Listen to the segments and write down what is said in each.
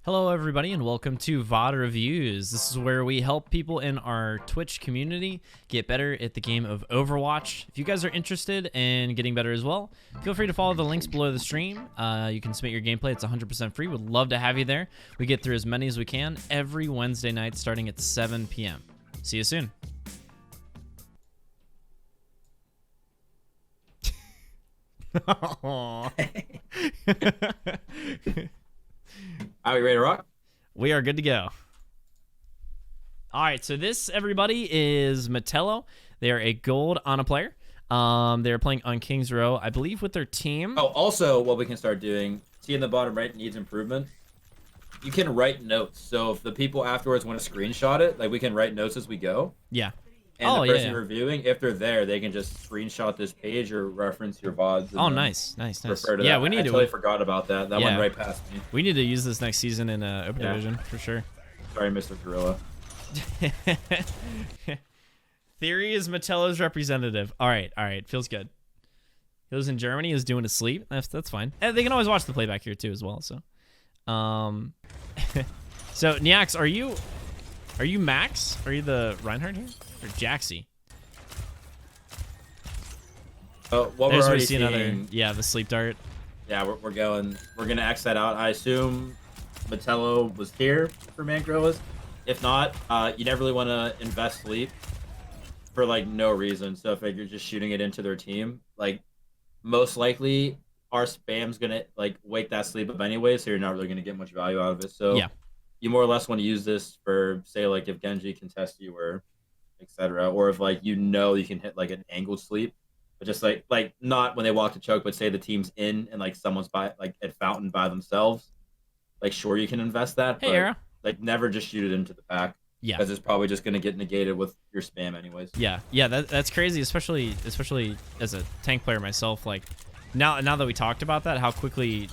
Hello everybody and welcome to VOD Reviews. This is where we help people in our Twitch community get better at the game of Overwatch. If you guys are interested in getting better as well, feel free to follow the links below the stream. You can submit your gameplay, it's 100% free. Would love to have you there. We get through as many as we can every Wednesday night starting at 7 p.m. See you soon. Are we ready to rock? We are good to go. All right, so this, everybody, is Metello. They are a gold on a player. They're playing on Kings Row, I believe, with their team. Oh, also, what we can start doing, see in the bottom right, needs improvement. You can write notes. So if the people afterwards want to screenshot it, like we can write notes as we go. Yeah. And the person reviewing, if they're there, they can just screenshot this page or reference your VODs. Oh, nice. Refer to yeah, that. we need I to. totally forgot about that. That went right past me. We need to use this next season in Open Division for sure. Sorry, Mr. Gorilla. Theory is Metello's representative. All right. Feels good. He lives in Germany. Is doing a sleep. That's fine. And they can always watch the playback here too as well. So, so Niax, are you Max? Are you the Reinhardt here or Jaxi? What we're already seeing, the sleep dart. Yeah, we're gonna X that out. I assume Metello was here for man gorillas. If not, you never really want to invest sleep for like no reason. So if you're just shooting it into their team, like most likely our spam's gonna like wake that sleep up anyway, so you're not really gonna get much value out of it. So yeah, you more or less want to use this for, say, like if Genji can test you or etc. Or if like you can hit like an angled sleep. But just like not when they walk to choke, but say the team's in and like someone's by like at fountain by themselves. Like sure you can invest that, but Era. like never just shoot it into the pack. Yeah. Because it's probably just gonna get negated with your spam anyways. Yeah, that's crazy, especially as a tank player myself. Like now that we talked about that, how quickly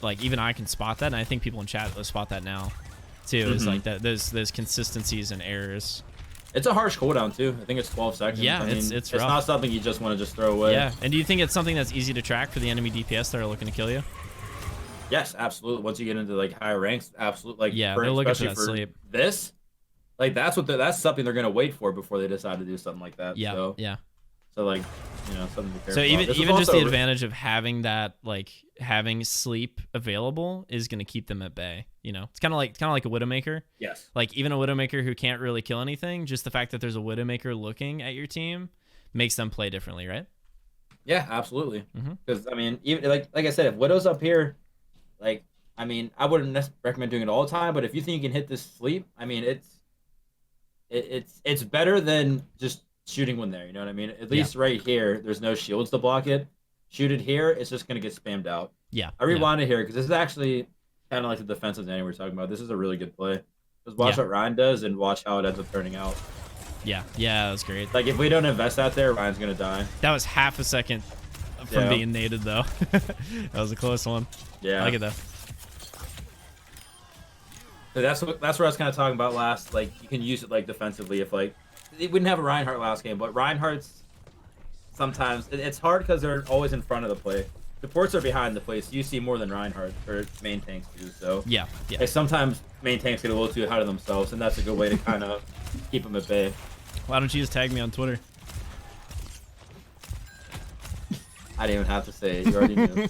like even I can spot that, and I think people in chat will spot that now too. Is like that those consistencies and errors. It's a harsh cooldown too. I think it's 12 seconds. Yeah, I mean, it's rough. Not something you just want to just throw away. Yeah, and do you think it's something that's easy to track for the enemy DPS that are looking to kill you? Yes, absolutely. Once you get into like higher ranks, absolutely. Like yeah, they're looking for that sleep. This, like that's something they're gonna wait for before they decide to do something like that. Yeah, so, yeah. So like, something to care So about. even just the advantage of having that, like having sleep available is gonna keep them at bay. You know, it's kind of like a Widowmaker. Yes. Like even a Widowmaker who can't really kill anything, just the fact that there's a Widowmaker looking at your team makes them play differently, right? Yeah, absolutely. Because I mean, even like I said, if Widow's up here, like I mean, I wouldn't recommend doing it all the time, but if you think you can hit this sleep, I mean, it's better than just shooting one there. You know what I mean? At least right here, there's no shields to block it. Shoot it here, it's just gonna get spammed out. Yeah. I rewind it here because this is actually kind of like the defensive Danny we were talking about. This is a really good play. Just watch what Ryan does and watch how it ends up turning out. Yeah, that was great. Like if we don't invest that there, Ryan's gonna die. That was half a second from being naded though. That was a close one. Yeah. I like it though. So that's what I was kind of talking about last. Like you can use it like defensively if like we didn't have a Reinhardt last game, but Reinhardt's sometimes it's hard because they're always in front of the play. Supports are behind the play, so you see more than Reinhardt or main tanks do. So yeah. Like, sometimes main tanks get a little too ahead of themselves, and that's a good way to kind of keep them at bay. Why don't you just tag me on Twitter? I didn't even have to say it. You already knew.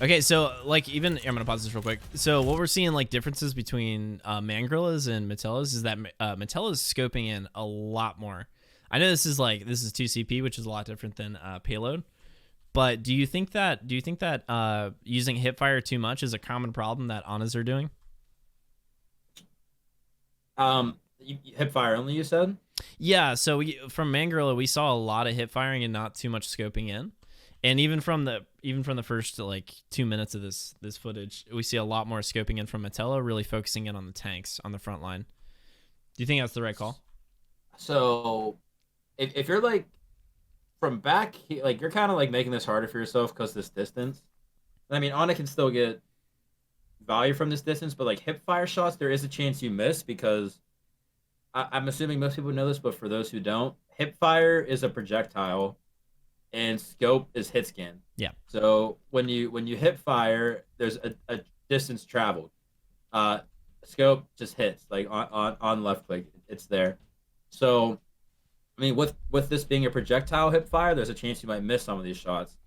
Okay, so like I'm gonna pause this real quick. So what we're seeing like differences between Mangrillas and Metellas is that Metella's scoping in a lot more. I know this is 2CP, which is a lot different than payload. But do you think that using hipfire too much is a common problem that Anas are doing? Hipfire only, you said? Yeah, so from Mangrilla we saw a lot of hip firing and not too much scoping in. And even from the first like 2 minutes of this footage, we see a lot more scoping in from Metello, really focusing in on the tanks on the front line. Do you think that's the right call? So, if you're like from back, like you're kind of like making this harder for yourself because this distance. I mean, Ana can still get value from this distance, but like hip fire shots, there is a chance you miss because I'm assuming most people know this, but for those who don't, hip fire is a projectile, and scope is hit scan. Yeah. So when you hip fire, there's a distance traveled. Uh, Scope just hits like on left click, it's there. So I mean, with this being a projectile hip fire, there's a chance you might miss some of these shots,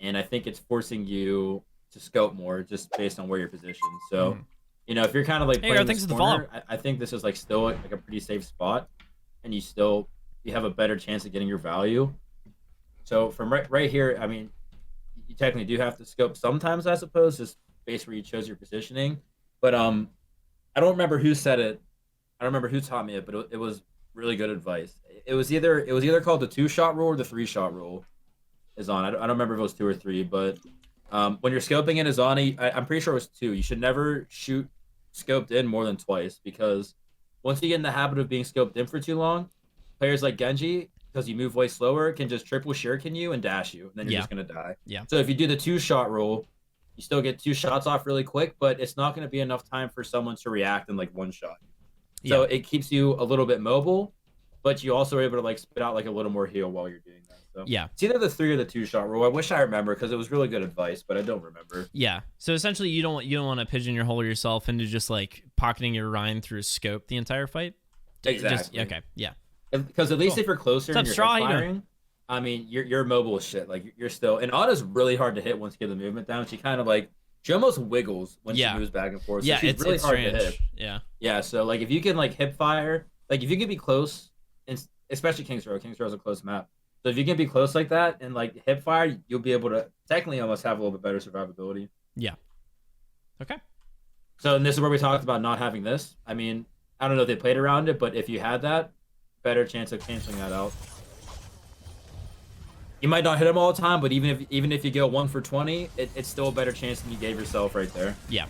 and I think it's forcing you to scope more just based on where you're positioned. So, if you're kind of like playing this corner, I think this is like still like a pretty safe spot, and you have a better chance of getting your value. So from right here, I mean, you technically do have to scope sometimes, I suppose, just based where you chose your positioning. But I don't remember who said it. I don't remember who taught me it, but it was really good advice. It was either called the 2-shot rule or the 3-shot rule. Is on. I don't remember if it was 2 or 3, but when you're scoping in Azani, I'm pretty sure it was 2. You should never shoot scoped in more than twice, because once you get in the habit of being scoped in for too long, players like Genji, because you move way slower, can just triple shuriken you and dash you, and then you're just gonna die. Yeah. So if you do the 2-shot rule, you still get 2 shots off really quick, but it's not going to be enough time for someone to react in like 1 shot. So it keeps you a little bit mobile, but you also are able to like spit out like a little more heal while you're doing that. So it's either the 3 or the 2-shot rule. I wish I remember, because it was really good advice, but I don't remember. Yeah. So essentially, you don't want to pigeonhole yourself into just like pocketing your Rhine through a scope the entire fight. Exactly. Okay. Yeah. Because at least if you're closer and you're firing, I mean, you're mobile as shit. Like you're still, and Ana's really hard to hit once you get the movement down. She kind of like she almost wiggles when she moves back and forth. So she's really hard to hit. Yeah. So like if you can like hip fire, like if you can be close, and especially King's Row. King's Row is a close map. So if you can be close like that and like hip fire, you'll be able to technically almost have a little bit better survivability. Yeah. Okay. So and this is where we talked about not having this. I mean, I don't know if they played around it, but if you had that, better chance of canceling that out. You might not hit them all the time, but even if you go 1 for 20, it's still a better chance than you gave yourself right there. Yeah.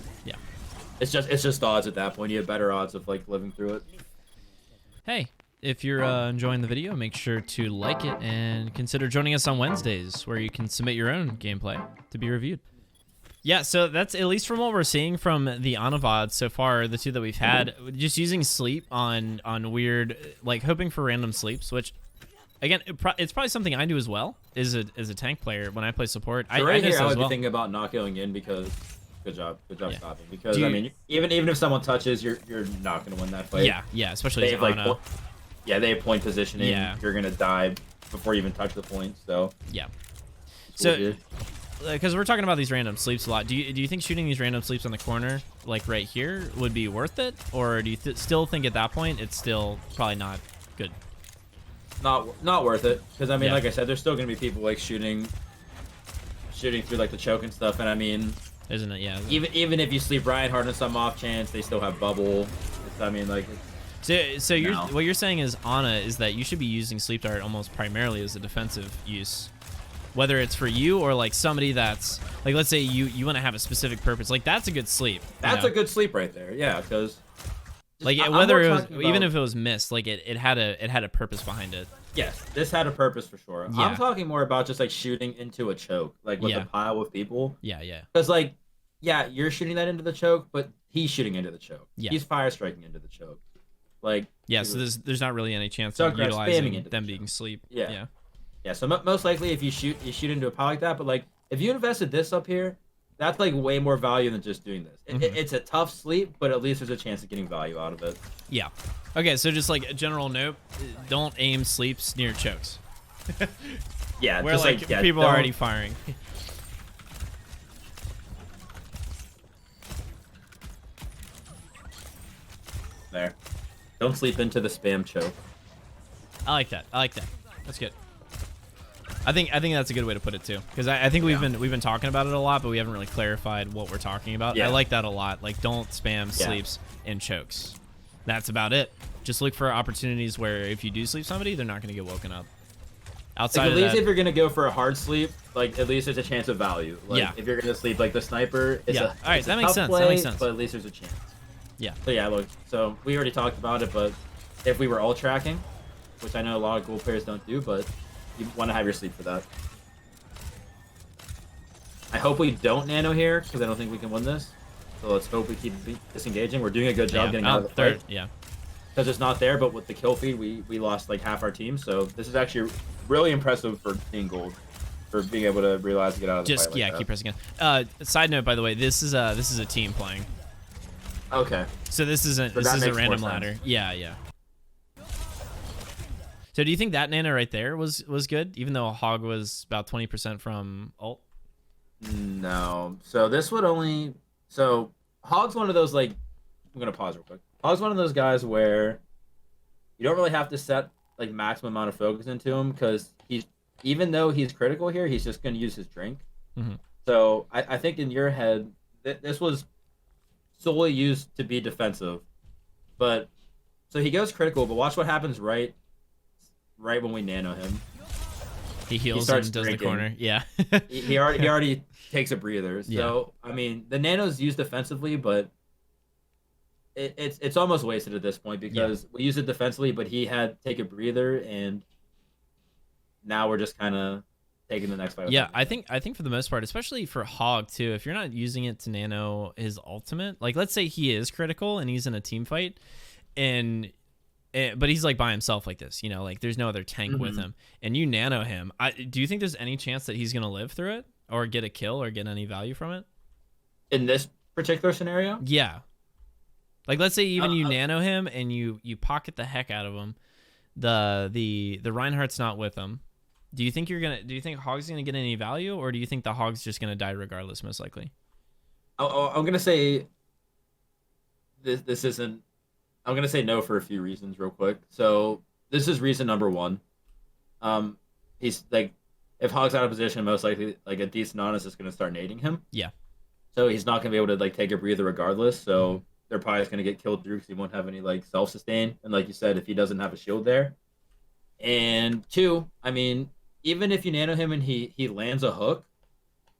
It's just odds at that point. You have better odds of like living through it. Hey, if you're enjoying the video, make sure to like it and consider joining us on Wednesdays, where you can submit your own gameplay to be reviewed. Yeah, so that's at least from what we're seeing from the Anavods so far, the 2 that we've had, just using sleep on weird, like hoping for random sleeps, which, again, it's probably something I do as well, as a tank player when I play support. So right here, I would be thinking about not going in, because good job stopping. Because I mean, even if someone touches, you're not going to win that fight. Yeah, especially as Ana. They have point positioning. Yeah. You're going to die before you even touch the point. So so. Because we're talking about these random sleeps a lot. Do you think shooting these random sleeps on the corner, like right here, would be worth it, or do you still think at that point it's still probably not good? Not worth it, because I mean, like I said, there's still gonna be people like shooting through like the choke and stuff, and I mean, isn't it? Yeah. Even if you sleep Reinhardt on some off chance, they still have bubble. I mean, like. So what you're saying is Ana is that you should be using sleep dart almost primarily as a defensive use. Whether it's for you or like somebody that's like, let's say you want to have a specific purpose, like that's a good sleep. That's a good sleep right there. Yeah, because like whether it was even if it was missed, like it had a purpose behind it. Yes, this had a purpose for sure. Yeah. I'm talking more about just like shooting into a choke, like with a pile of people. Yeah. Because like, you're shooting that into the choke, but he's shooting into the choke. Yeah. He's fire striking into the choke. Like so there's not really any chance of utilizing them being sleep. Yeah, so most likely if you shoot into a pile like that, but like if you invested this up here, that's like way more value than just doing this. It's a tough sleep, but at least there's a chance of getting value out of it. Yeah. Okay, so just like a general note, don't aim sleeps near chokes. Yeah, where like people are already firing. There. Don't sleep into the spam choke. I like that. That's good. I think that's a good way to put it too, because I think we've been talking about it a lot, but we haven't really clarified what we're talking about. I like that a lot. Like, don't spam sleeps and chokes. That's about it. Just look for opportunities where if you do sleep somebody, they're not going to get woken up. Outside like, at least if you're going to go for a hard sleep, like at least there's a chance of value. Like, if you're going to sleep like the sniper, it's all right, that makes sense. That makes sense. But at least there's a chance. Yeah. So look. So we already talked about it, but if we were all tracking, which I know a lot of gold players don't do, but you want to have your sleep for that. I hope we don't nano here, because I don't think we can win this. So let's hope we keep disengaging. We're doing a good job getting out of the fight. Yeah. because it's not there. But with the kill feed, we lost like half our team. So this is actually really impressive for being gold, for being able to realize to get out of the Just fight like yeah, that. keep pressing it. Side note, by the way, this is a team playing. Okay. So this isn't So this that is a makes more random sense. ladder. Yeah, yeah. So do you think that nano right there was good, even though Hog was about 20% from ult? No. So this would only. So Hog's one of those like. I'm gonna pause real quick. Hog's one of those guys where you don't really have to set like maximum amount of focus into him because he's even though he's critical here, he's just gonna use his drink. Mm-hmm. So I think in your head, this was solely used to be defensive, but so he goes critical. But watch what happens right when we nano him. He heals starts and does drinking. the corner. Yeah. He already takes a breather. So I mean, the nano's used defensively, but it's almost wasted at this point because we use it defensively, but he had to take a breather, and now we're just kind of taking the next fight. Yeah, I think for the most part, especially for Hog too, if you're not using it to nano his ultimate, like let's say he is critical and he's in a team fight, but he's like by himself like this, you know, like there's no other tank with him, and you nano him. Do you think there's any chance that he's gonna live through it or get a kill or get any value from it? In this particular scenario? Yeah. Like let's say even you nano him and you pocket the heck out of him, the Reinhardt's not with him. Do you think Hog's gonna get any value, or do you think the Hog's just gonna die regardless, most likely? I'm gonna say this isn't. I'm gonna say no for a few reasons, real quick. So this is reason number one. He's like, if Hog's out of position, most likely like a decent honest is gonna start nading him. Yeah. So he's not gonna be able to like take a breather regardless. So they're probably just gonna get killed through because he won't have any like self sustain. And like you said, if he doesn't have a shield there, and two, I mean, even if you nano him and he lands a hook,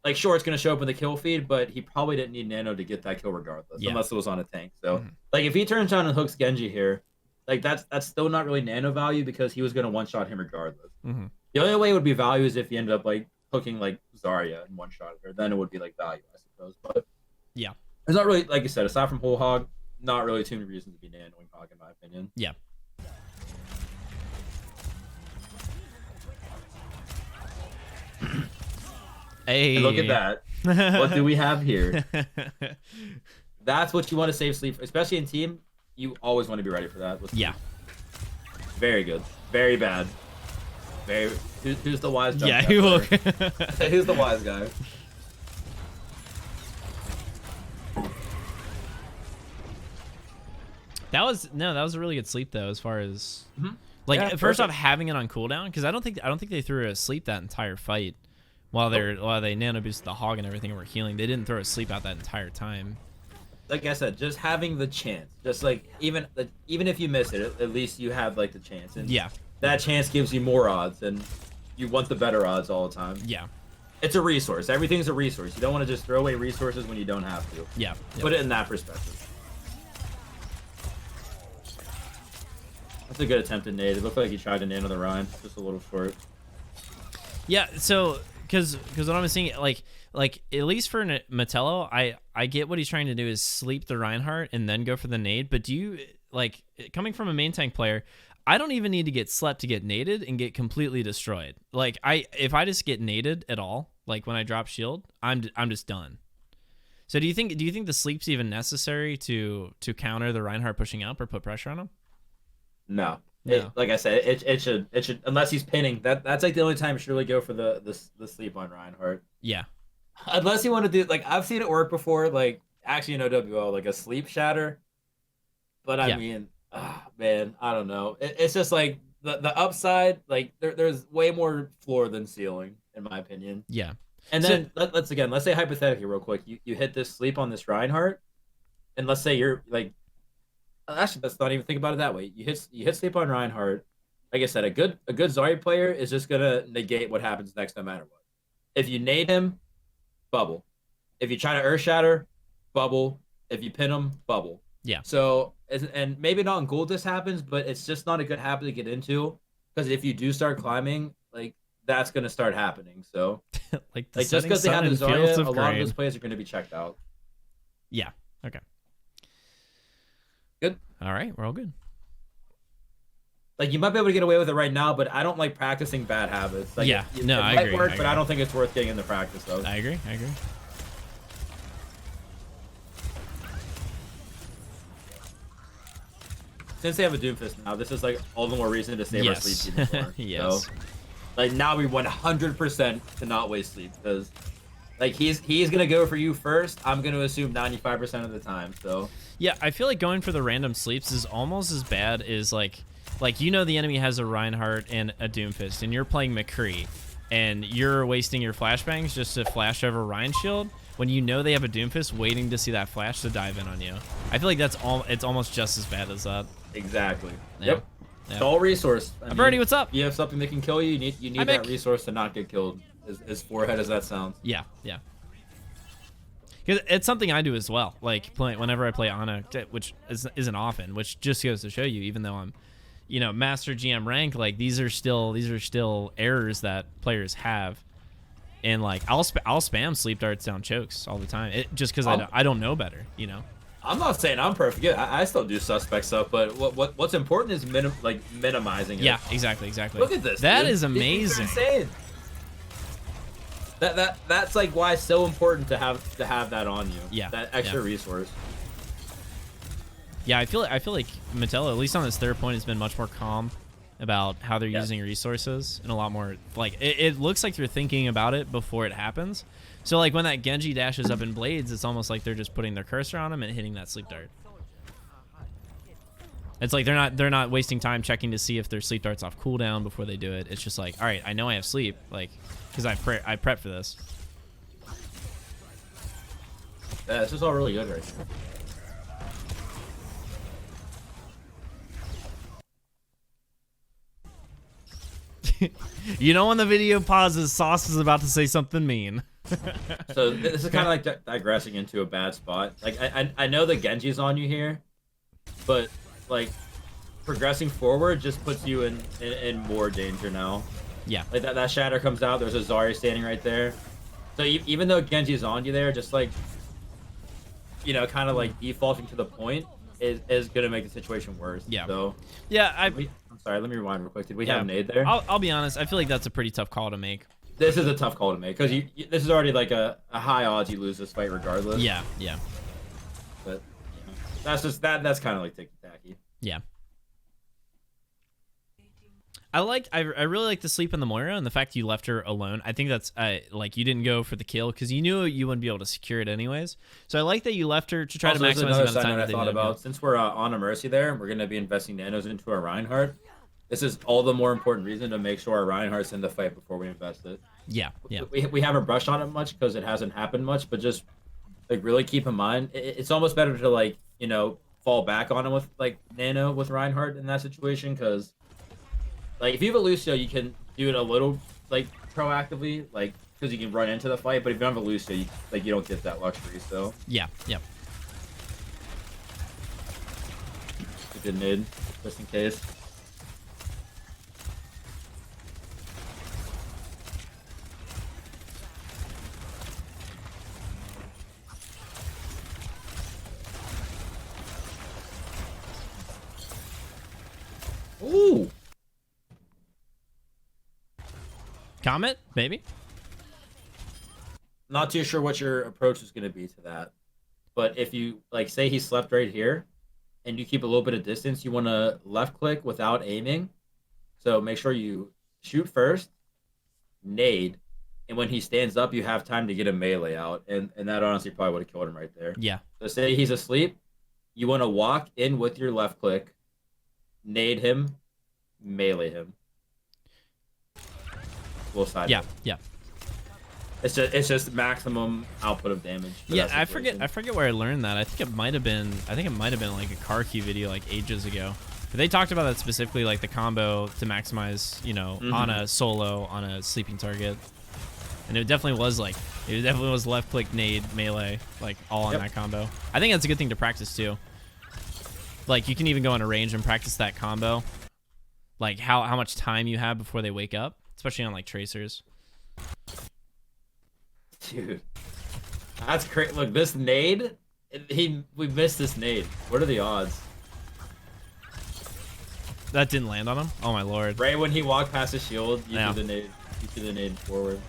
like sure it's gonna show up in the kill feed, but he probably didn't need nano to get that kill regardless, unless it was on a tank. So like if he turns down and hooks Genji here, like that's still not really nano value because he was gonna one shot him regardless. The only way it would be value is if he ended up like hooking like Zarya and one shot her, then it would be like value, I suppose. But yeah, it's not really, like you said, aside from whole Hog, not really too many reasons to be nanoing Hog in my opinion. Yeah. Hey, and look at that. What do we have here? That's what you want to save sleep, especially in team. You always want to be ready for that. Yeah. Very good. Very bad. Very. Who's the wise? Yeah. Who will? Who's the wise guy? That was a really good sleep though, as far as like first off having it on cooldown, because I don't think they threw her asleep that entire fight while they nano boosted the Hog and everything and were healing. They didn't throw her asleep out that entire time. Like I said, just having the chance, just like even if you miss it, at least you have like the chance, and that chance gives you more odds, and you want the better odds all the time. Yeah, it's a resource. Everything's a resource. You don't want to just throw away resources when you don't have to. Yeah, put it in that perspective. That's a good attempt at nade. It looked like he tried to nano the Rhine, just a little short. Yeah, so because what I'm seeing, like at least for Metello, I get what he's trying to do is sleep the Reinhardt and then go for the nade. But do you, like, coming from a main tank player, I don't even need to get slept to get naded and get completely destroyed. Like if I just get naded at all, like when I drop shield, I'm just done. So do you think the sleep's even necessary to counter the Reinhardt pushing up or put pressure on him? No. Like I said, it should unless he's pinning. That's like the only time you should really go for the sleep on Reinhardt. Yeah. Unless you want to do, like, I've seen it work before, like actually in OWL, like a sleep shatter. But I mean, man, I don't know. It's just like the upside, like there's way more floor than ceiling, in my opinion. Yeah. And then let's say hypothetically real quick, you hit this sleep on this Reinhardt, and let's say you're like, actually, let's not even think about it that way. You hit sleep on Reinhardt. Like I said, a good Zarya player is just gonna negate what happens next, no matter what. If you nade him, bubble. If you try to earth shatter, bubble. If you pin him, bubble. Yeah. So and maybe not in gold this happens, but it's just not a good habit to get into, because if you do start climbing, like that's gonna start happening. So like just because they have the Zarya, a lot of those players are gonna be checked out. Yeah. Okay. Good. All right, we're all good. like you might be able to get away with it right now, but I don't like practicing bad habits. Like, Yeah, no, it I might agree. work, I but agree. I don't think it's worth getting into practice though. I agree. I agree. Since they have a Doomfist now, this is like all the more reason to save our Yes. sleep even more. Yes. So, like now we 100% to not waste sleep because like he's gonna go for you first. I'm gonna assume 95% of the time. So Yeah, I feel like going for the random sleeps is almost as bad as like you know the enemy has a Reinhardt and a Doomfist, and you're playing McCree, and you're wasting your flashbangs just to flash over Ryan Shield when you know they have a Doomfist waiting to see that flash to dive in on you. I feel like it's almost just as bad as that. exactly. Yeah. Yep. Yeah. It's all resource. I mean, Birdie, what's up? You have something that can kill you. You need Hi, that Mick. resource to not get killed. As forehead as that sounds. Yeah, yeah. 'Cause it's something I do as well. Like whenever I play Ana, which isn't often, which just goes to show you, even though I'm, you know, Master GM rank, like these are still errors that players have, and like I'll spam sleep darts down chokes all the time, just because I don't know better, you know. I'm not saying I'm perfect. Yeah, I still do suspect stuff, but what's important is minimizing it. Yeah, exactly. Look at this. That dude. is These are amazing. insane. That's like why it's so important to have that on you. Yeah, That extra yeah. resource. Yeah, I feel like Mattello, at least on this third point, has been much more calm about how they're Yeah. using resources, and a lot more like it looks like they're thinking about it before it happens. So like when that Genji dashes up in Blades, it's almost like they're just putting their cursor on him and hitting that sleep dart. It's like they're not wasting time checking to see if their sleep dart's off cooldown before they do it. It's just like, all right, I know I have sleep, like, because I prep for this. Yeah, this is all really good right here. You know when the video pauses, Sauce is about to say something mean. So this is kind of like digressing into a bad spot. Like I know the Genji's on you here, but like progressing forward just puts you in more danger now. Yeah. Like that shatter comes out. There's a Zarya standing right there. So even though Genji's on you there, just like, you know, kind of like defaulting to the point is gonna make the situation worse. Yeah. So Yeah, I'm sorry. Let me rewind real quick. Did we have nade there? I'll be honest. I feel like that's a pretty tough call to make. This is a tough call to make because this is already like a high odds you lose this fight regardless. Yeah, yeah, But you know, that's kind of like ticky tacky. yeah. I really like the sleep in the Moira and the fact you left her alone. I think that's like you didn't go for the kill because you knew you wouldn't be able to secure it anyways. So I like that you left her to try to Also, maximize there's the another amount of side time note that I they thought didn't about. go. Since we're on a Mercy there, and we're gonna be investing nanos into our Reinhardt. This is all the more important reason to make sure our Reinhardt's in the fight before we invest it. Yeah, yeah, We haven't brushed on it much because it hasn't happened much, but just like really keep in mind, it's almost better to like, you know, fall back on him with like Nano with Reinhardt in that situation because like if you have a Lucio, you can do it a little like proactively, like because you can run into the fight. But if you don't have a Lucio, you don't get that luxury. So yeah, yeah. a good nade just in case. Ooh. Comment, maybe. Not too sure what your approach is going to be to that. But if you, like, say he slept right here, and you keep a little bit of distance, you want to left click without aiming. So make sure you shoot first, nade, and when he stands up, you have time to get a melee out. And that honestly probably would have killed him right there. Yeah. So say he's asleep, you want to walk in with your left click, nade him, melee him. Both sides. Yeah, yeah. It's just maximum output of damage. Yeah, I forget where I learned that. I think it might have been like a car key video like ages ago. But they talked about that specifically, like the combo to maximize, you know, on a solo on a sleeping target. And it definitely was left click nade melee, like all on that combo. I think that's a good thing to practice too. Like you can even go on a range and practice that combo. Like how much time you have before they wake up, especially on like tracers. Dude, that's crazy. Look, this nade, we missed this nade. What are the odds? That didn't land on him. Oh my lord. Right when he walked past the shield, you Yeah. threw the nade. You threw the nade forward.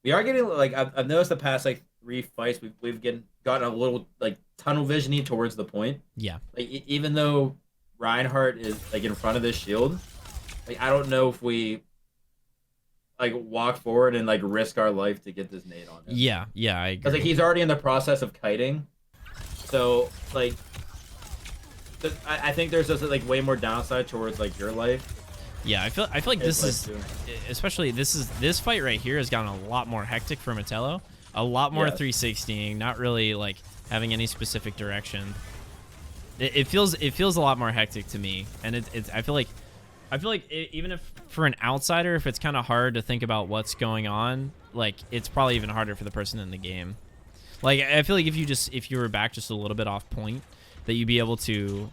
We are getting like I've noticed the past like 3 fights we've gotten a little like tunnel visiony towards the point. Yeah. Like even though Reinhardt is like in front of this shield, like I don't know if we like walk forward and like risk our life to get this nade on him. Yeah, yeah, I agree. Because like he's already in the process of kiting, so like I think there's just like way more downside towards like your life. Yeah, I feel like this is, especially this fight right here has gotten a lot more hectic for Metello. A lot more 360ing, not really like having any specific direction. It feels a lot more hectic to me, and I feel like even if for an outsider, if it's kind of hard to think about what's going on, like it's probably even harder for the person in the game. Like I feel like if you were back just a little bit off point, that you'd be able to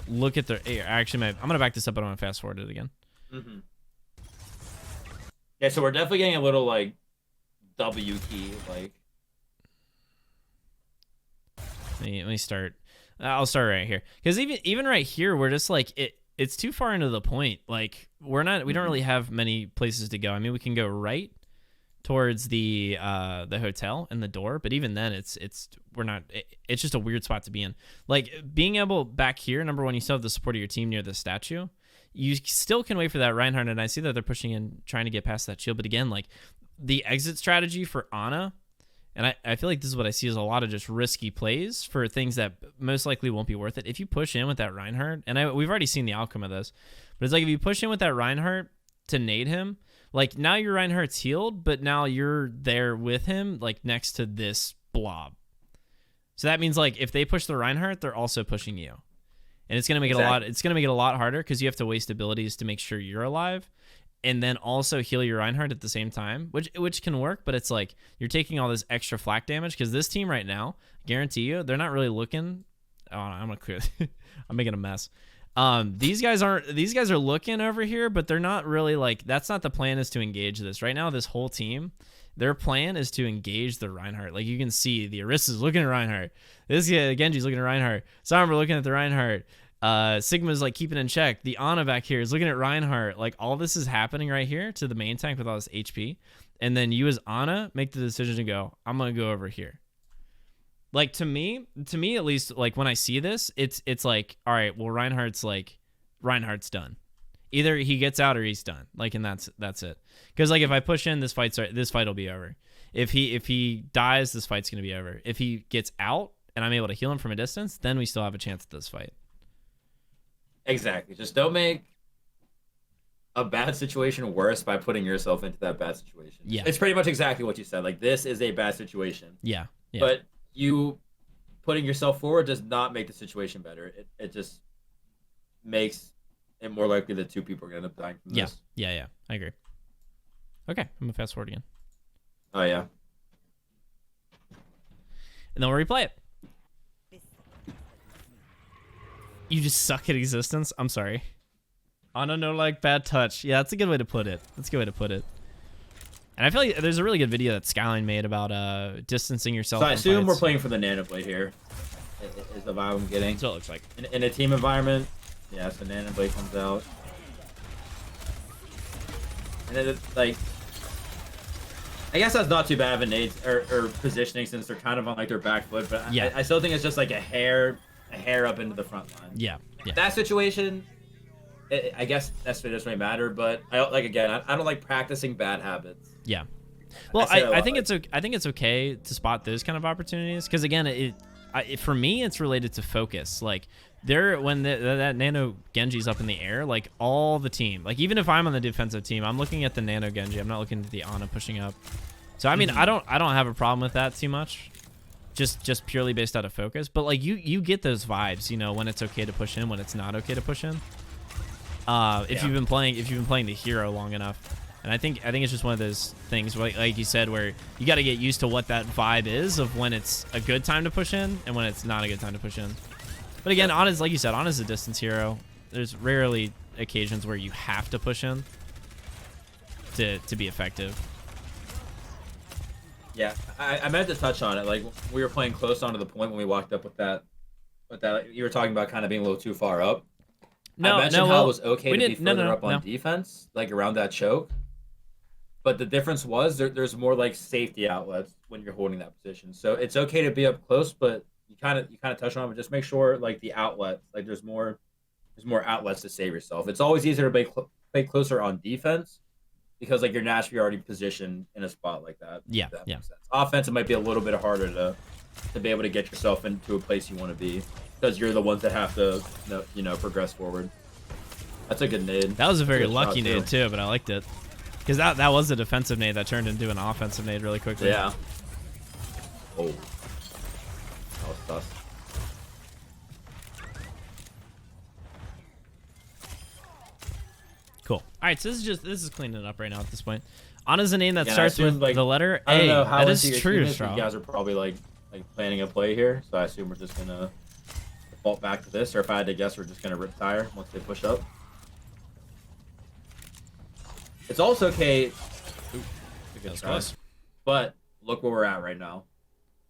look at the. Actually, I'm gonna back this up, but I'm gonna fast forward it again. Mm-hmm. Yeah, so we're definitely getting a little like W key, like. Let me start. I'll start right here, because even right here, we're just like it's too far into the point. Like we don't really have many places to go. I mean, we can go right towards the hotel and the door, but even then it's just a weird spot to be in. Like being able back here, number one, you still have the support of your team near the statue. You still can wait for that Reinhardt, and I see that they're pushing in, trying to get past that shield. But again, like the exit strategy for Ana, and I feel like this is what I see as a lot of just risky plays for things that most likely won't be worth it. If you push in with that Reinhardt, and we've already seen the outcome of this, but it's like if you push in with that Reinhardt to nade him, like now your Reinhardt's healed, but now you're there with him, like next to this blob. So that means like if they push the Reinhardt, they're also pushing you. And it's gonna make it a lot. It's gonna make it a lot harder because you have to waste abilities to make sure you're alive, and then also heal your Reinhardt at the same time, which can work. But it's like you're taking all this extra flak damage because this team right now, guarantee you, they're not really looking. Oh, I'm gonna clear. I'm making a mess. These guys are looking over here, but they're not really like. That's not the plan. Is to engage this right now. This whole team. Their plan is to engage the Reinhardt. Like you can see, the Orisa's looking at Reinhardt. This guy, Genji's looking at Reinhardt. Sombra looking at the Reinhardt. Sigma's like keeping in check. The Ana back here is looking at Reinhardt. Like all this is happening right here to the main tank with all this HP. And then you as Ana make the decision to go, I'm going to go over here. Like to me at least, like when I see this, it's like, all right, well, Reinhardt's done. Either he gets out or he's done. Like, and that's it. Because like if I push in, this fight will be over. If he dies, this fight's gonna be over. If he gets out and I'm able to heal him from a distance, then we still have a chance at this fight. Exactly. Just don't make a bad situation worse by putting yourself into that bad situation. Yeah. It's pretty much exactly what you said. Like this is a bad situation. Yeah. But you putting yourself forward does not make the situation better. It just makes it more likely that 2 people are gonna end up dying from this. Yeah. I agree. Okay, I'm gonna fast forward again. Oh yeah. And then we'll replay it. You just suck at existence? I'm sorry. Ana no like bad touch. Yeah, that's a good way to put it. And I feel like there's a really good video that Skyline made about distancing yourself. So I assume fights. we're playing for the Nanoblade here. Is the vibe I'm getting. That's what it looks like. In a team environment, yeah, so Nanoblade comes out. And then it's like, I guess that's not too bad of a nade or positioning since they're kind of on like their back foot, but yeah. I still think it's just like a hair up into the front line. Yeah. That situation, I guess that's what doesn't really matter, but I don't like practicing bad habits. Yeah. Well, I think it's okay to spot those kind of opportunities because again, for me it's related to focus. Like when that Nano Genji's up in the air, like all the team, like even if I'm on the defensive team, I'm looking at the Nano Genji. I'm not looking at the Ana pushing up. So I mean, I don't have a problem with that too much. Just purely based out of focus, but like you get those vibes, you know, when it's okay to push in, when it's not okay to push in. If you've been playing the hero long enough, and I think it's just one of those things, like you said, where you got to get used to what that vibe is of when it's a good time to push in and when it's not a good time to push in. But again, Ana's, like you said, Ana's a distance hero. There's rarely occasions where you have to push in to be effective. Yeah, I meant to touch on it. Like we were playing close onto the point when we walked up with that But that you were talking about kind of being a little too far up. No, I mentioned no, how it well, was okay we to be didn't. No, further no, up on no. defense, like around that choke. But the difference was there's more like safety outlets when you're holding that position. So it's okay to be up close, but you kind of touch on it. But just make sure like the outlets, like there's more outlets to save yourself. It's always easier to play closer on defense because like you're naturally already positioned in a spot like that. Yeah, If that yeah. makes sense. Offense, it might be a little bit harder to be able to get yourself into a place you want to be because you're the ones that have to progress forward. That's a good nade. That was a very Good shot, lucky nade too, but I liked it because that was a defensive nade that turned into an offensive nade really quickly. Yeah. Oh. That was sus. Cool. All right, so this is cleaning it up right now at this point. Ana's a name that Yeah, starts with like, the letter A. I don't know how That into is your true, team is, but Straw. you guys are probably like planning a play here, so I assume we're just gonna default back to this, or if I had to guess, we're just gonna rip tire once they push up. It's also okay. That was close. But look where we're at right now.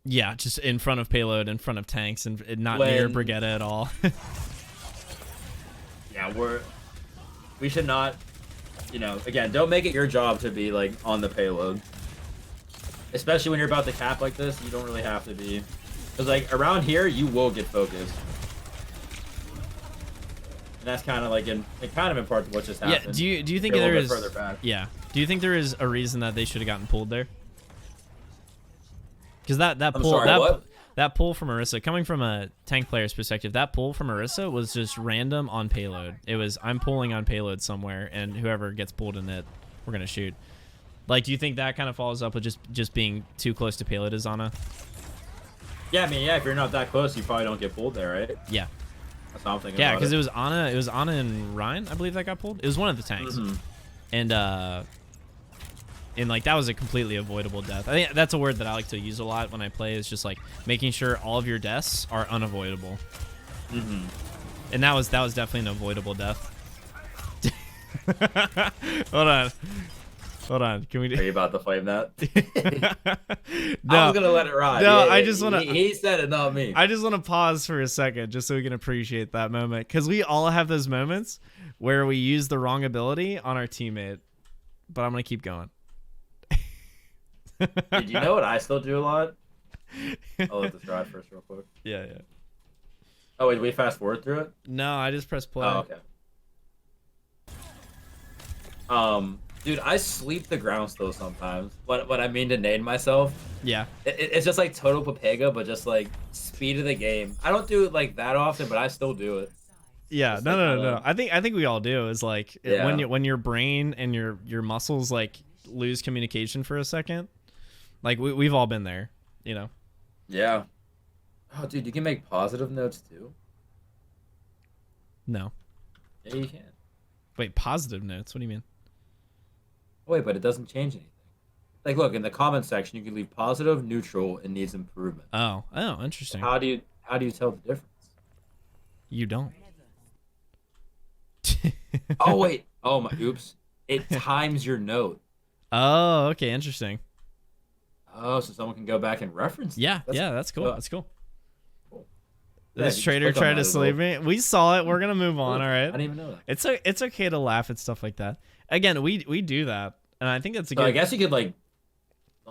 Yeah, just in front of payload, in front of tanks, and not When- near Brigitte at all. Yeah, we should not, again, don't make it your job to be like on the payload. Especially when you're about to cap like this, you don't really have to be. Because like around here, you will get focused. And that's kind of like in part to what just happened. Yeah. Do you think You're a there little is? bit further back. Yeah. Do you think there is a reason that they should have gotten pulled there? Because that pull sorry, what? that pull from Orisa, coming from a tank player's perspective, that pull from Orisa was just random on payload. It was I'm pulling on payload somewhere, and whoever gets pulled in it, we're gonna shoot. Like, do you think that kind of follows up with just being too close to payload as Ana? Yeah, I mean, yeah, if you're not that close, you probably don't get pulled there, right? Yeah. That's what I'm thinking. Yeah, about because it was Ana and Ryan, I believe, that got pulled. It was one of the tanks, and like that was a completely avoidable death. I think that's a word that I like to use a lot when I play. Is just like making sure all of your deaths are unavoidable. And that was definitely an avoidable death. Hold on. Can we? Are you about to flame that? No, I was gonna let it ride. No, Yeah, I just want to. He said it, not me. I just want to pause for a second, just so we can appreciate that moment, because we all have those moments where we use the wrong ability on our teammate. But I'm gonna keep going. Did you know what I still do a lot? I'll let this ride first, real quick. Yeah. Oh wait, we fast forward through it. No, I just press play. Oh, okay. Dude, I sleep the ground still sometimes. What I mean to nade myself. Yeah. It's just like total Papega, but just like speed of the game. I don't do it like that often, but I still do it. Yeah. Just No. I think we all do. Is like Yeah. when your brain and your muscles like lose communication for a second. Like we've all been there, you know. Yeah. Oh, dude, you can make positive notes too. No. Yeah, you can. Wait, positive notes? What do you mean? Wait, but it doesn't change anything. Like, look, in the comment section, you can leave positive, neutral, and needs improvement. Oh, interesting. How do you tell the difference? You don't. Oh wait. Oh my. Oops. It times your note. Oh, okay, interesting. Oh, so someone can go back and reference. Yeah, that's cool. That's cool. Cool. This Yeah, trader click on tried that to as sleep me. We saw it. We're gonna move on. All I right. didn't even know that. It's okay to laugh at stuff like that. Again, we do that, and I think that's a So good. I guess you could like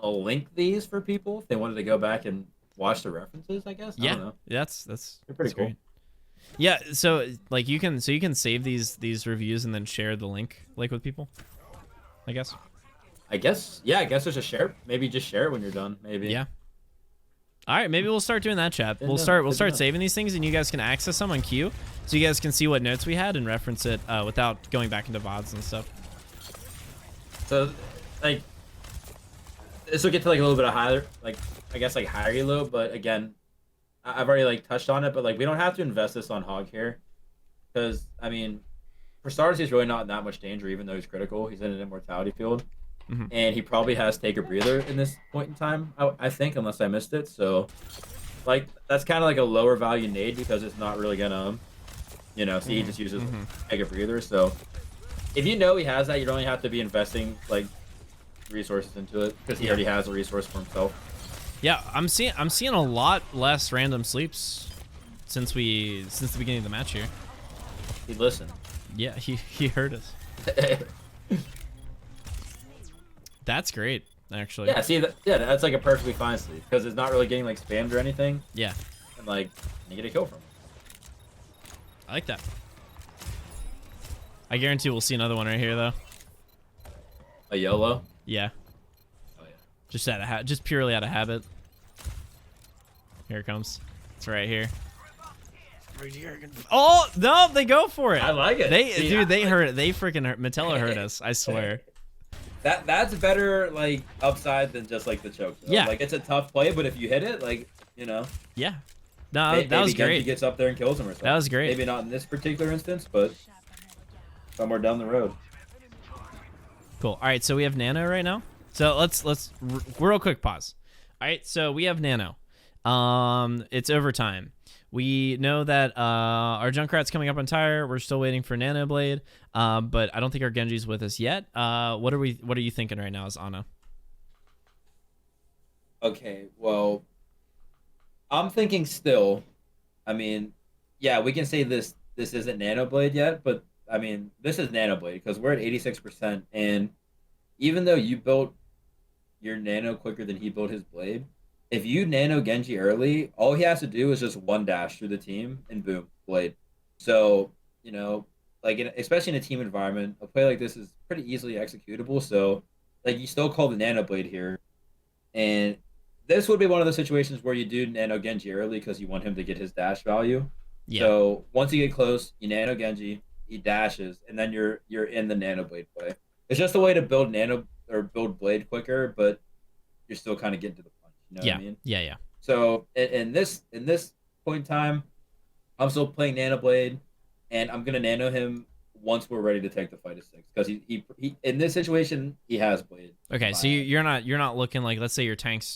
link these for people if they wanted to go back and watch the references. I guess. I Yeah, don't know. that's They're pretty that's cool. great. Yeah, so like you can save these reviews and then share the link like with people. I guess. I guess there's a share. Maybe just share it when you're done. Maybe. Yeah. All right, maybe we'll start doing that, chat. We'll know. start Good to know. saving these things, and you guys can access them on queue, so you guys can see what notes we had and reference it without going back into VODs and stuff. So, like, this will get to like a little bit of higher, like I guess like higher elo, but again, I've already like touched on it, but like we don't have to invest this on Hog here, because I mean, for starters, he's really not in that much danger, even though he's critical. He's in an immortality field. And he probably has take a breather in this point in time, I think, unless I missed it. So, like, that's kind of like a lower value nade because it's not really gonna, so he just uses take a breather. So, if you know he has that, you don't really have to be investing like resources into it because he already has a resource for himself. Yeah, I'm seeing a lot less random sleeps since the beginning of the match here. He listened. Yeah, he heard us. That's great, actually. Yeah, see, that's like a perfectly fine sleep because it's not really getting like spammed or anything, Yeah, and like you get a kill from it. I like that. I guarantee we'll see another one right here, though. A YOLO. Yeah, Oh yeah. just purely out of habit. Here it comes. It's right here. Oh no, they go for it. I like it. They heard it. They freaking heard. Metello heard us. I swear. That's better like upside than just like the choke. Though. Yeah. Like it's a tough play, but if you hit it, like Yeah. No, that was great. He gets up there and kills him or something. That was great. Maybe not in this particular instance, but somewhere down the road. Cool. All right, so we have Nano right now. So let's real quick pause. All right, so we have Nano. It's overtime. We know that our Junkrat's coming up on tire. We're still waiting for Nano Blade, but I don't think our Genji's with us yet. What are you thinking right now as Ana? Okay, well, I'm thinking still. I mean, yeah, we can say this isn't Nano Blade yet, but I mean, this is Nano Blade because we're at 86%, and even though you built your Nano quicker than he built his Blade, if you Nano Genji early, all he has to do is just one dash through the team, and boom, Blade. So, like, especially in a team environment, a play like this is pretty easily executable, so, like, you still call the Nano Blade here, and this would be one of the situations where you do Nano Genji early because you want him to get his dash value. Yeah. So once you get close, you Nano Genji, he dashes, and then you're in the Nano Blade play. It's just a way to build build Blade quicker, but you're still kind of getting to the punch. You know what I mean? Yeah. So in this point in time, I'm still playing Nano Blade, and I'm gonna Nano him once we're ready to take the fight to 6 because he in this situation he has Blade. Okay, so you're not looking like, let's say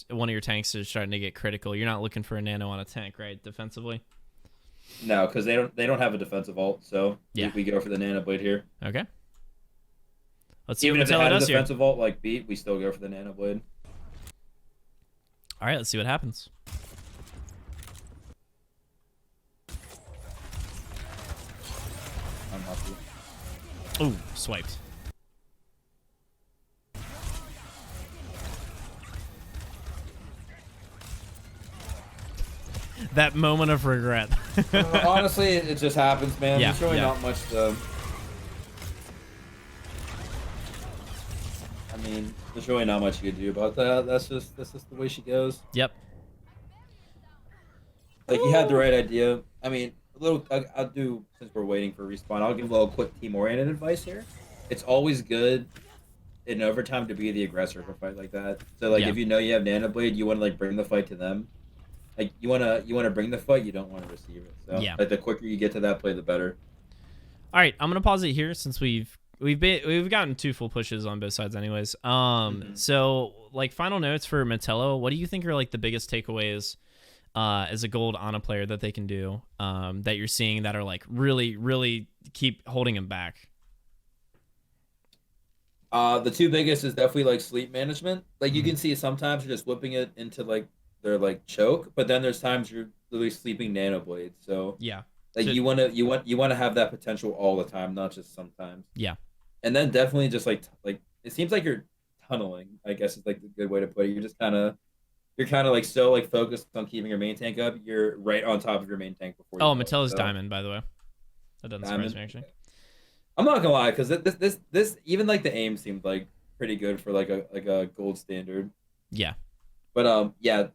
one of your tanks is starting to get critical. You're not looking for a Nano on a tank, right? Defensively. No, because they don't have a defensive ult, so yeah, we go for the Nano Blade here. Okay. Let's see Even what if they had a does defensive here. ult like beat, we still go for the Nano Blade. All right, let's see what happens. Unlucky. Ooh, swiped. That moment of regret. Honestly, it just happens, man. Yeah, There's really yeah. not much to. I mean, there's really not much you can do about that. That's just the way she goes. Yep. Like, you had the right idea. I mean, I'll do, since we're waiting for respawn, I'll give a little quick team-oriented advice here. It's always good in overtime to be the aggressor for a fight like that. So, like, Yeah. if you know you have Nano Blade, you want to, like, bring the fight to them. Like, you wanna bring the fight, you don't want to receive it. So, Yeah. like, the quicker you get to that play, the better. All right, I'm gonna pause it here since we've gotten 2 full pushes on both sides, anyways. So like final notes for Metello, what do you think are like the biggest takeaways as a gold Ana player that they can do that you're seeing that are like really keep holding him back? The 2 biggest is definitely like sleep management. Like, you can see sometimes you're just whipping it into like their like choke, but then there's times you're literally sleeping Nano Blade. So Yeah. like, So- you want to have that potential all the time, not just sometimes. Yeah. And then definitely just like it seems like you're tunneling, I guess is like the good way to put it. You're kind of like so like focused on keeping your main tank up, you're right on top of your main tank before. Oh, you Metello's so, diamond, by the way. That doesn't surprise diamond? me actually. I'm not gonna lie, because this even like the aim seemed like pretty good for like a gold standard. Yeah. But yeah,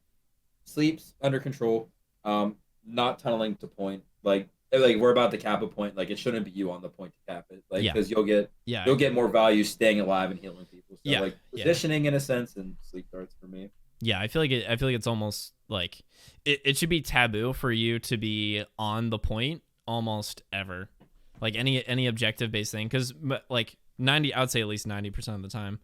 sleeps under control. Not tunneling to point. Like we're about to cap a point. Like, it shouldn't be you on the point to cap it. Like, Yeah. because you'll get more value staying alive and healing people. So Yeah. like Yeah. positioning in a sense and sleep darts for me. Yeah, I feel like it's almost like it should be taboo for you to be on the point almost ever. Like any objective based thing, because like I would say at least 90% of the time,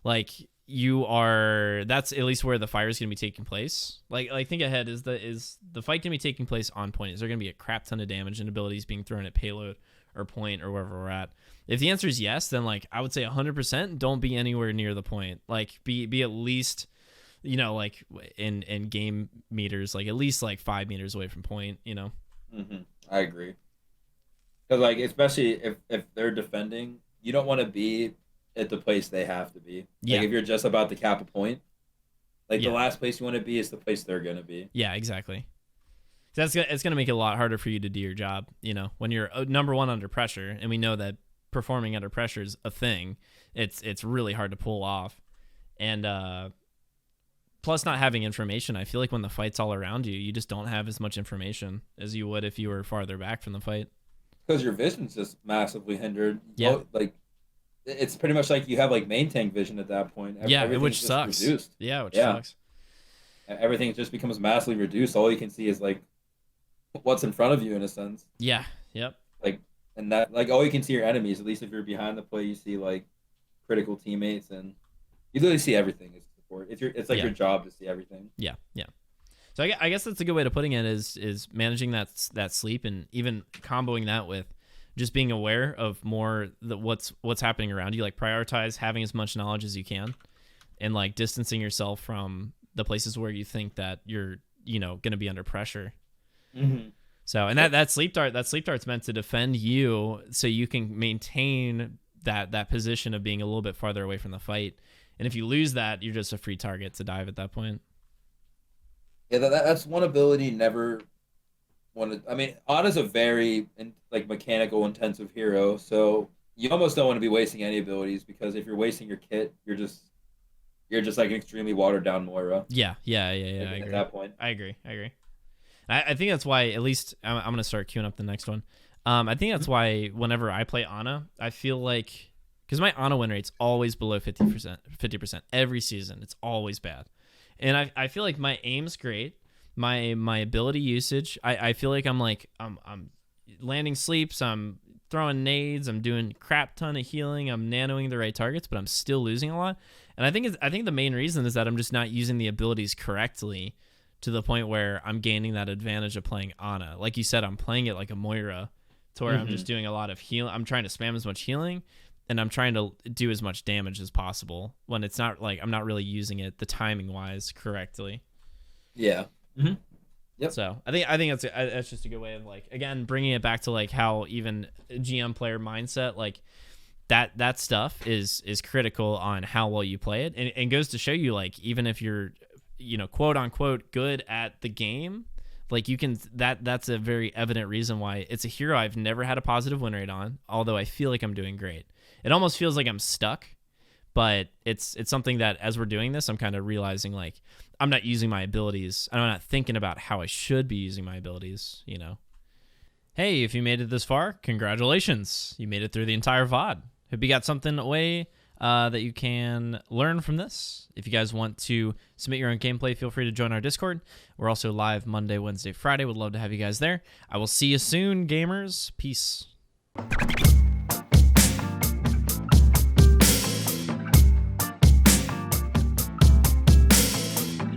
like that's at least where the fire is gonna be taking place. Like think ahead, is the fight gonna be taking place on point? Is there gonna be a crap ton of damage and abilities being thrown at payload or point or wherever we're at? If the answer is yes, then like I would say 100% don't be anywhere near the point. Like be at least, like in game meters, like at least like 5 meters away from point. I agree. Because like especially if they're defending, you don't want to be at the place they have to be. Like Yeah, if you're just about to cap a point, like the yeah, last place you want to be is the place they're gonna be. yeah, exactly. It's gonna make it a lot harder for you to do your job. You know, when you're number one under pressure, and we know that performing under pressure is a thing. It's really hard to pull off, and plus not having information. I feel like when the fight's all around you, you just don't have as much information as you would if you were farther back from the fight. Because your vision's just massively hindered. Yeah, Like it's pretty much like you have like main tank vision at that point. yeah, Everything's which just sucks. reduced. Yeah, which Yeah, sucks. everything just becomes massively reduced. All you can see is like what's in front of you in a sense. Yeah, yep. Like and that like all you can see are enemies. At least if you're behind the play, you see like critical teammates and you literally see everything as support. It's like Yeah, your job to see everything. yeah, yeah. So I guess that's a good way to putting it is managing that sleep and even comboing that with just being aware of more what's happening around you. Like prioritize having as much knowledge as you can, and like distancing yourself from the places where you think that you're going to be under pressure. Mm-hmm. So and that sleep dart's meant to defend you so you can maintain that position of being a little bit farther away from the fight. And if you lose that, you're just a free target to dive at that point. Yeah, that's one ability never wanted. I mean, Ana's a very like mechanical intensive hero, so you almost don't want to be wasting any abilities because if you're wasting your kit, you're just like an extremely watered down Moira. Yeah. I At agree. that point. I agree. I think that's why, at least, I'm going to start queuing up the next one. I think that's why whenever I play Ana, I feel like, because my Ana win rate's always below 50% every season. It's always bad. And I feel like my aim's great. My ability usage, I feel like I'm landing sleeps, I'm throwing nades, I'm doing crap ton of healing, I'm nanoing the right targets, but I'm still losing a lot. And I think the main reason is that I'm just not using the abilities correctly to the point where I'm gaining that advantage of playing Ana. Like you said, I'm playing it like a Moira, to where I'm just doing a lot of heal. I'm trying to spam as much healing, and I'm trying to do as much damage as possible when it's not like I'm not really using it the timing wise correctly. Yeah. Mm-hmm. Yep. So I think that's just a good way of like, again, bringing it back to like how even GM player mindset, like that stuff is critical on how well you play it, and goes to show you, like, even if you're quote unquote good at the game, like you can that's a very evident reason why it's a hero I've never had a positive win rate on, although I feel like I'm doing great. It almost feels like I'm stuck, but it's something that as we're doing this, I'm kind of realizing like I'm not using my abilities. I'm not thinking about how I should be using my abilities, Hey, if you made it this far, congratulations. You made it through the entire VOD. Hope you got something away that you can learn from this. If you guys want to submit your own gameplay, feel free to join our Discord. We're also live Monday, Wednesday, Friday. Would love to have you guys there. I will see you soon, gamers. Peace.